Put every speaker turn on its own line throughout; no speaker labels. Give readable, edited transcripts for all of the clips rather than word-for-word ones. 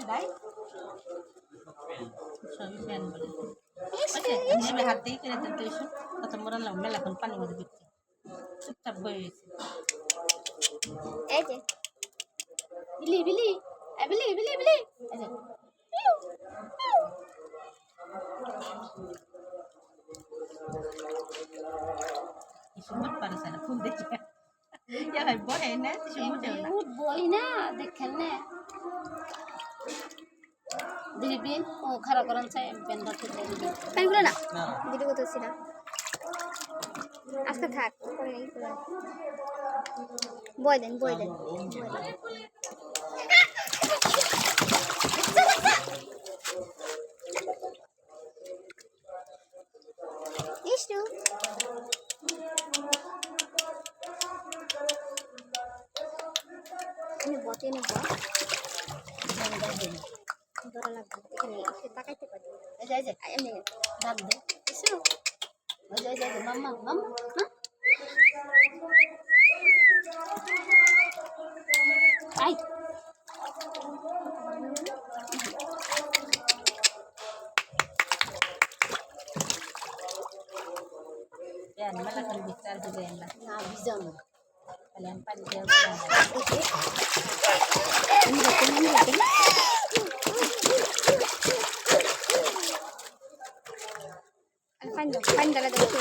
ভাই সবই প্যান বলে আমি হাত দিয়ে করে দিতে এসো কত মরা লাভ মেলাখন পানি মধ্যে দিচ্ছি চুপচাপ বয়ে গেছে
এই যে বিলি বিলি বিলি বিলি বিলি এই যে
সুমত পারছে না ফুল দেখি ইয়া ভাই বহে না সুমতেও না
বই না দেখেন না দিদি বিন ও খারাপ করেন চাই পেন ধরতে চাই দিদি পেনগুলো না দিদি করতেছি না আজকে থাক বই দেন ইষ্টু আমি বতে নেব ধরা লাগবে এখানে তাকাইতে পারি এই যে এমনি দাঁত দে ইষ্টু ওই যে মাম্মা আই
প্যান মেলাখন বিচার দিবে না
না বিজানো
kalian panjang
panjang ada itu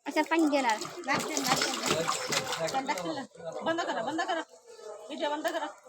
अच्छा पंजन
बंद करा वीडियो बंद करा